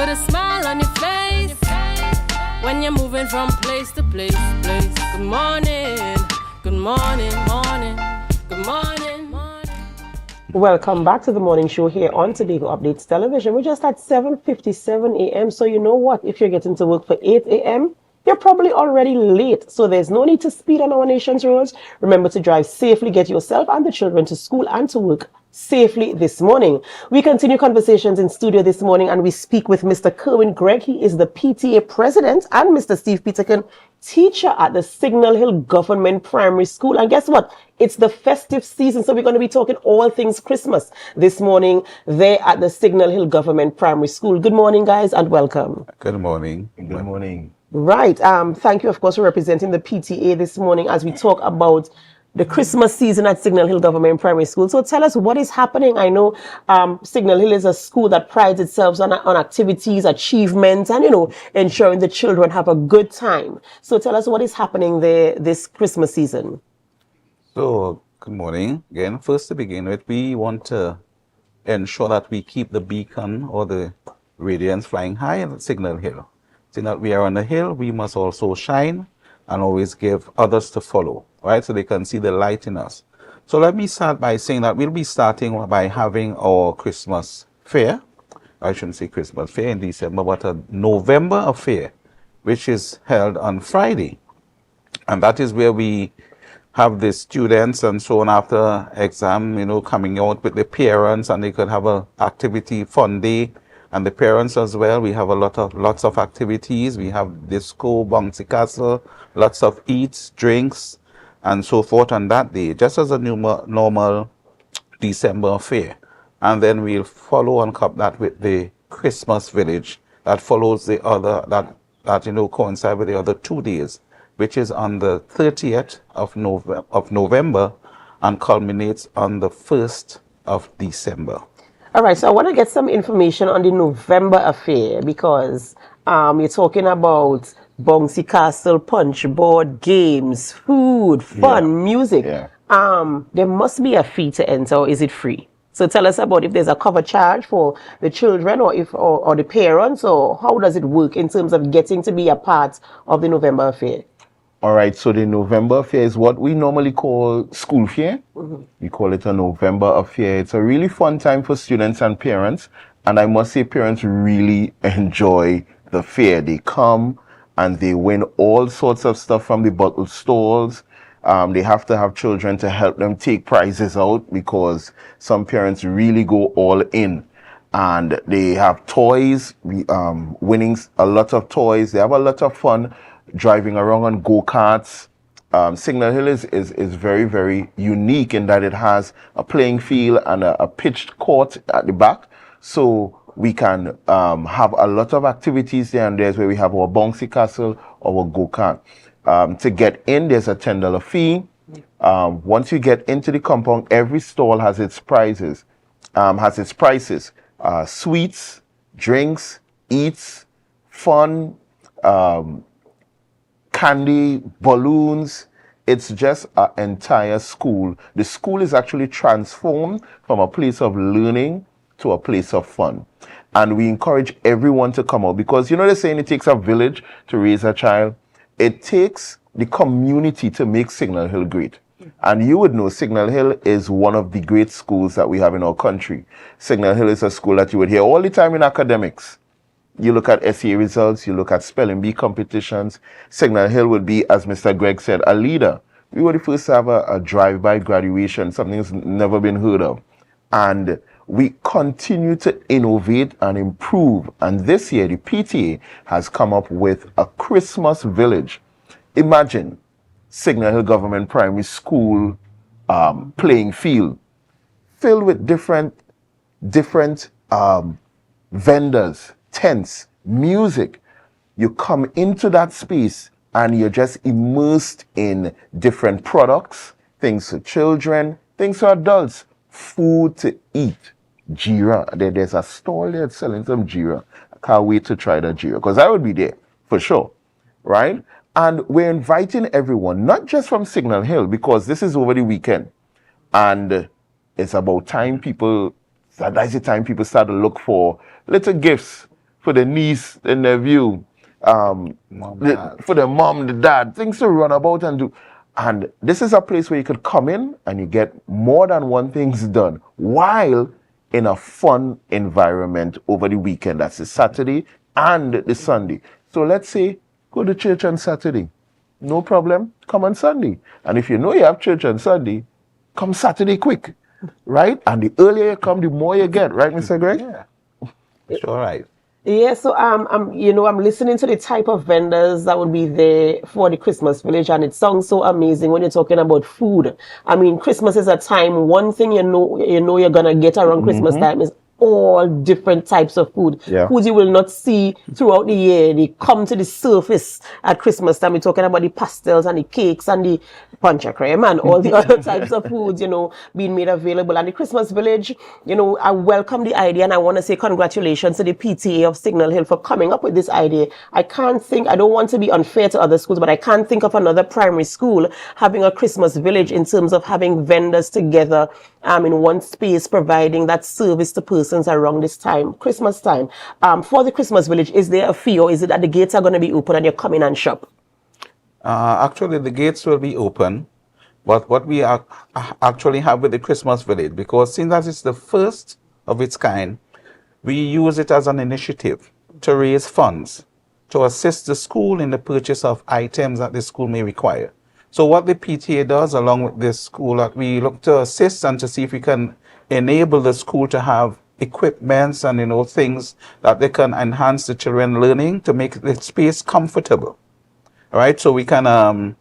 Put a smile on your face when you're moving from place to place. Good morning, good morning, morning, good morning, morning. Welcome back to the morning show here on Tobago Updates Television. We're just at 7:57 a.m. So you know what? If you're getting to work for 8 a.m., you're probably already late. So there's no need to speed on our nation's roads. Remember to drive safely, get yourself and the children to school and to work safely this morning. We continue conversations in studio this morning and we speak with Mr. Kerwin Greig. He is the PTA president, and Mr. Steve Peterkin, teacher at the Signal Hill Government Primary School. And guess what? It's the festive season, so we're going to be talking all things Christmas this morning there at the Signal Hill Government Primary School. Good morning, guys, and welcome. Good morning. Good morning. Right. Thank you, of course, for representing the PTA this morning as we talk about the Christmas season at Signal Hill Government Primary School. So tell us what is happening. I know Signal Hill is a school that prides itself on activities, achievements, and, ensuring the children have a good time. So tell us what is happening there this Christmas season. So, good morning. Again, first to begin with, we want to ensure that we keep the beacon or the radiance flying high at Signal Hill. Seeing that we are on the hill, we must also shine and always give others to follow, right? So they can see the light in us. So let me start by saying that we'll be starting by having our Christmas fair. I shouldn't say Christmas fair in December, but a November affair, which is held on Friday. And that is where we have the students and so on after exam, coming out with the parents, and they could have a activity fun day. And the parents as well. We have lots of activities. We have disco, bouncy castle, lots of eats, drinks, and so forth on that day, just as a normal December fair. And then we'll follow on top that with the Christmas village that follows the other, that coincide with the other 2 days, which is on the 30th of November and culminates on the 1st of December. All right, so I want to get some information on the November affair because you're talking about bouncy castle, punch board, games, food, fun, music. Yeah. There must be a fee to enter, or is it free? So tell us about if there's a cover charge for the children or the parents, or how does it work in terms of getting to be a part of the November affair? All right, so the November affair is what we normally call school fair. Mm-hmm. We call it a November affair. It's a really fun time for students and parents. And I must say parents really enjoy the fair. They come and they win all sorts of stuff from the bottle stalls. They have to have children to help them take prizes out because some parents really go all in. And they have toys, winning a lot of toys. They have a lot of fun driving around on go-karts. Signal Hill is very, very unique in that it has a playing field and a pitched court at the back. So we can have a lot of activities there, and there's where we have our bouncy castle, our go-kart. To get in, there's a $10 fee. Once you get into the compound, every stall has its prices, sweets, drinks, eats, fun, candy, balloons. It's just an entire school. The school is actually transformed from a place of learning to a place of fun. And we encourage everyone to come out because, they're saying it takes a village to raise a child. It takes the community to make Signal Hill great. And you would know Signal Hill is one of the great schools that we have in our country. Signal Hill is a school that you would hear all the time in academics. You look at SEA results, you look at spelling bee competitions. Signal Hill would be, as Mr. Greig said, a leader. We were the first to have a drive-by graduation, something that's never been heard of. And we continue to innovate and improve. And this year, the PTA has come up with a Christmas village. Imagine Signal Hill Government Primary School playing field filled with different vendors, tents, music. You come into that space and you're just immersed in different products, things for children, things for adults, food to eat. Jira, there's a stall there selling some Jira. I can't wait to try that Jira because I would be there for sure, right? And we're inviting everyone, not just from Signal Hill, because this is over the weekend. And it's about time that's the time people start to look for little gifts for the niece, the nephew, for the mom, the dad, things to run about and do. And this is a place where you could come in and you get more than one thing's done while in a fun environment over the weekend. That's the Saturday and the Sunday. So let's say go to church on Saturday. No problem. Come on Sunday. And if you know you have church on Sunday, come Saturday quick. Right? And the earlier you come, the more you get. Right, Mr. Greig? Yeah. Sure, right. Yeah, so I'm listening to the type of vendors that would be there for the Christmas village, and it sounds so amazing when you're talking about food. I mean, Christmas is a time. One thing you know you're gonna get around Christmas time is all different types of food. Yeah. Foods you will not see throughout the year. They come to the surface at Christmas time. We're talking about the pastels and the cakes and the punch cream and all the other types of foods, being made available. And the Christmas village, I welcome the idea, and I want to say congratulations to the PTA of Signal Hill for coming up with this idea. I don't want to be unfair to other schools, but I can't think of another primary school having a Christmas village in terms of having vendors together in one space, providing that service to persons around this time, Christmas time. For the Christmas village, is there a fee, or is it that the gates are going to be open and you come in and shop? Actually, the gates will be open, but what we actually have with the Christmas village, because since that it's the first of its kind, we use it as an initiative to raise funds to assist the school in the purchase of items that the school may require. So what the PTA does along with this school, that we look to assist and to see if we can enable the school to have equipments and things that they can enhance the children learning to make the space comfortable. All right, so we can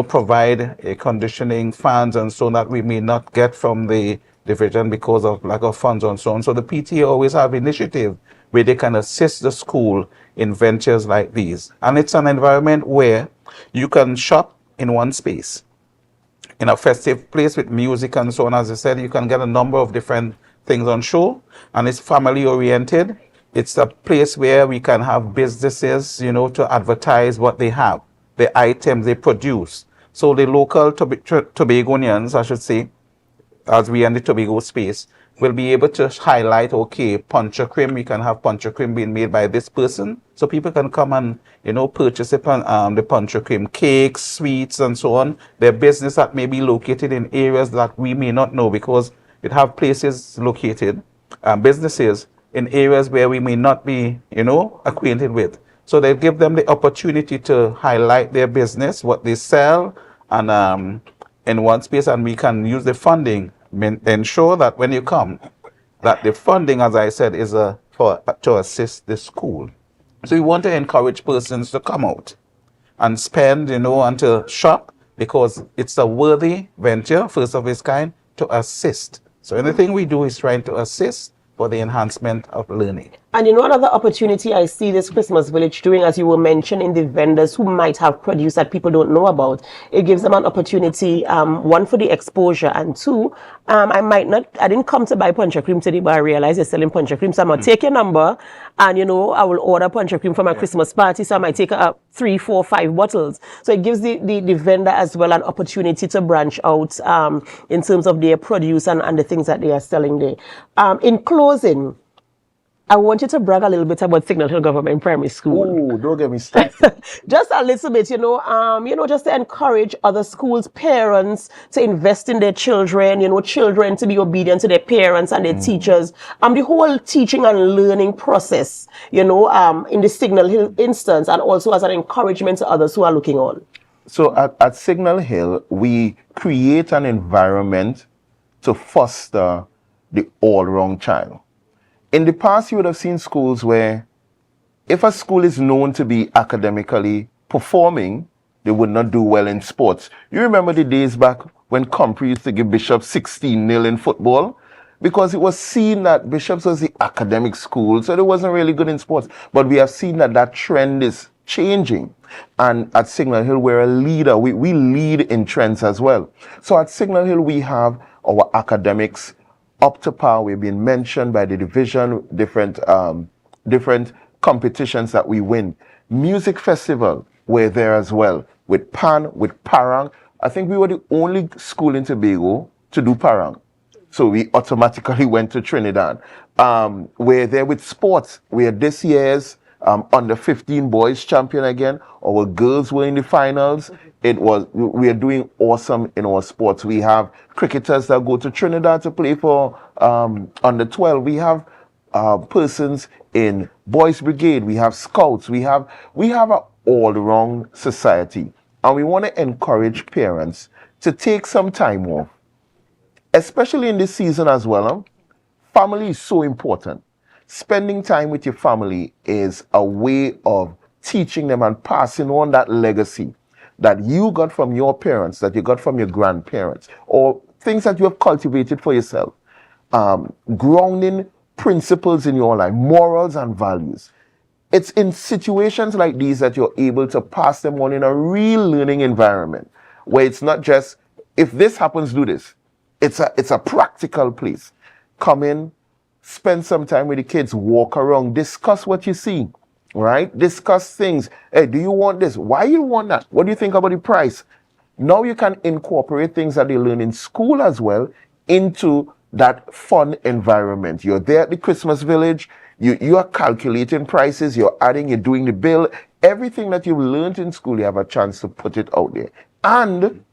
provide air conditioning, fans, and so that we may not get from the division because of lack of funds and so on. So the PTA always have initiative where they can assist the school in ventures like these. And it's an environment where you can shop in one space, in a festive place with music and so on. As I said, you can get a number of different things on show, and it's family oriented. It's a place where we can have businesses, to advertise what they have, the items they produce. So the local Tobagonians, I should say, as we are in the Tobago space, will be able to highlight, okay, punch cream, we can have punch cream being made by this person. So people can come and, purchase the punch cream, cakes, sweets, and so on. Their business that may be located in areas that we may not know, because it have places located, businesses in areas where we may not be, acquainted with. So they give them the opportunity to highlight their business, what they sell, and in one space, and we can use the funding, ensure that when you come, that the funding, as I said, is to assist the school. So we want to encourage persons to come out and spend, and to shop, because it's a worthy venture, first of its kind, to assist. So anything we do is trying to assist for the enhancement of learning. And another opportunity I see this Christmas village doing, as you were mentioning, the vendors who might have produce that people don't know about, it gives them an opportunity, one, for the exposure, and two, I didn't come to buy punch cream today, but I realize you're selling punch cream, so I'm going to take your number, and I will order punch cream for my Christmas party, so I might take 3, 4, 5 bottles. So it gives the vendor as well an opportunity to branch out in terms of their produce and the things that they are selling there. In closing, I want you to brag a little bit about Signal Hill Government Primary School. Oh, don't get me started. Just a little bit, just to encourage other schools, parents to invest in their children, children to be obedient to their parents and their teachers. The whole teaching and learning process, in the Signal Hill instance, and also as an encouragement to others who are looking on. So at Signal Hill, we create an environment to foster the all-round child. In the past, you would have seen schools where if a school is known to be academically performing, they would not do well in sports. You remember the days back when Combie used to give Bishop 16-0 in football? Because it was seen that Bishop's was the academic school, so they wasn't really good in sports. But we have seen that trend is changing. And at Signal Hill, we're a leader. We lead in trends as well. So at Signal Hill, we have our academics up to par. We've been mentioned by the division, different competitions that we win. Music festival, we're there as well. With Pan, with Parang. I think we were the only school in Tobago to do Parang. So we automatically went to Trinidad. We're there with sports. We're this year's under 15 boys champion again. Our girls were in the finals. We are doing awesome in our sports. We have cricketers that go to Trinidad to play for under 12. We have persons in Boys Brigade. We have scouts. We have an all-round society. And we want to encourage parents to take some time off, especially in this season as well. Family is so important. Spending time with your family is a way of teaching them and passing on that legacy that you got from your parents, that you got from your grandparents, or things that you have cultivated for yourself. Grounding principles in your life, morals and values. It's in situations like these that you're able to pass them on in a real learning environment, where it's not just, if this happens, do this. It's a practical place. Come in, spend some time with the kids, walk around, discuss what you see, right? Discuss things. Hey, do you want this? Why you want that? What do you think about the price? Now you can incorporate things that they learn in school as well into that fun environment. You're there at the Christmas village. You are calculating prices. You're adding, you're doing the bill. Everything that you've learned in school, you have a chance to put it out there. And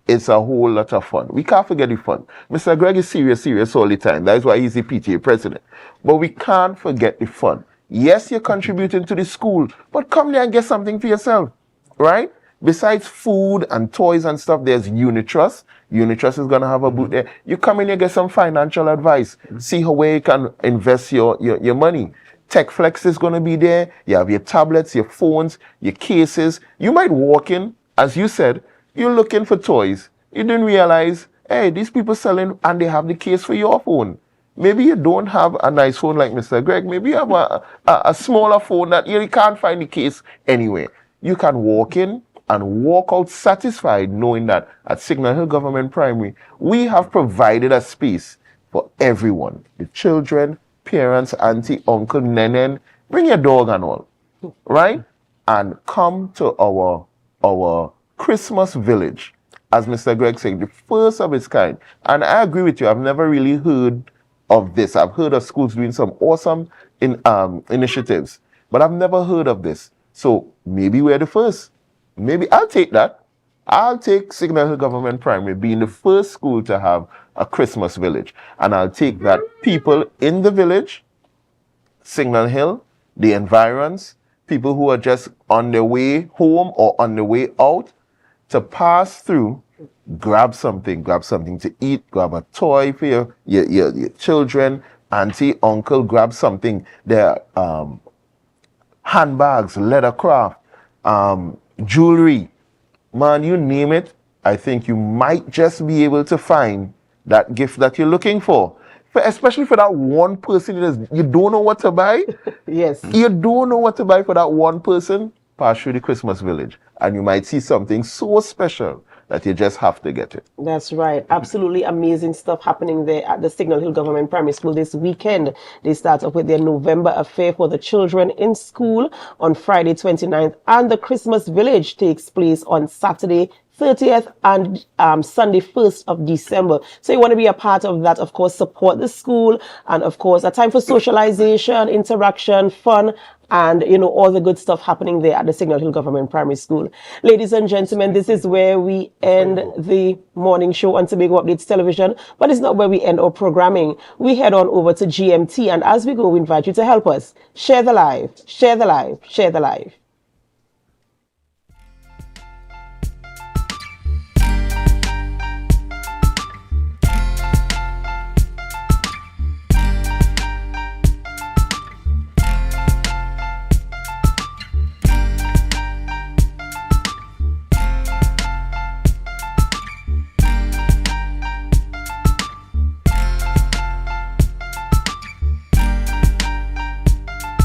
it's a whole lot of fun. We can't forget the fun. Mr. Greig is serious all the time. That's why he's the PTA president. But we can't forget the fun. Yes, you're contributing to the school, but come there and get something for yourself, right? Besides food and toys and stuff, there's Unitrust. Unitrust is going to have a booth there. You come in and get some financial advice. See where you can invest your money. TechFlex is going to be there. You have your tablets, your phones, your cases. You might walk in, as you said, you're looking for toys. You didn't realize, hey, these people selling and they have the case for your phone. Maybe you don't have a nice phone like Mr. Greig. Maybe you have a smaller phone that you can't find the case anywhere. You can walk in and walk out satisfied knowing that at Signal Hill Government Primary, we have provided a space for everyone. The children, parents, auntie, uncle, nenen, bring your dog and all, right? And come to our Christmas village, as Mr. Greig said, the first of its kind. And I agree with you, I've never really heard of this. I've heard of schools doing some awesome initiatives, but I've never heard of this. So maybe we're the first. Maybe I'll take that. I'll take Signal Hill Government Primary being the first school to have a Christmas village. And I'll take that people in the village, Signal Hill, the environs, people who are just on their way home or on their way out, to pass through, grab something to eat, grab a toy for your children, auntie, uncle, grab something. There are handbags, leather craft, jewelry, man, you name it. I think you might just be able to find that gift that you're looking for. Especially for that one person, you don't know what to buy. Yes. You don't know what to buy for that one person. Pass through the Christmas village, and you might see something so special that you just have to get it. That's right. Absolutely amazing stuff happening there at the Signal Hill Government Primary School this weekend. They start off with their November affair for the children in school on Friday 29th, and the Christmas Village takes place on Saturday 30th and Sunday 1st of December. So you want to be a part of that, of course, support the school, and of course a time for socialization, interaction, fun, and all the good stuff happening there at the Signal Hill Government Primary School. Ladies and gentlemen, this is where we end the morning show on Tobago Updates Television, but it's not where we end our programming. We head on over to GMT, and as we go, we invite you to help us share the live, share the live, share the live.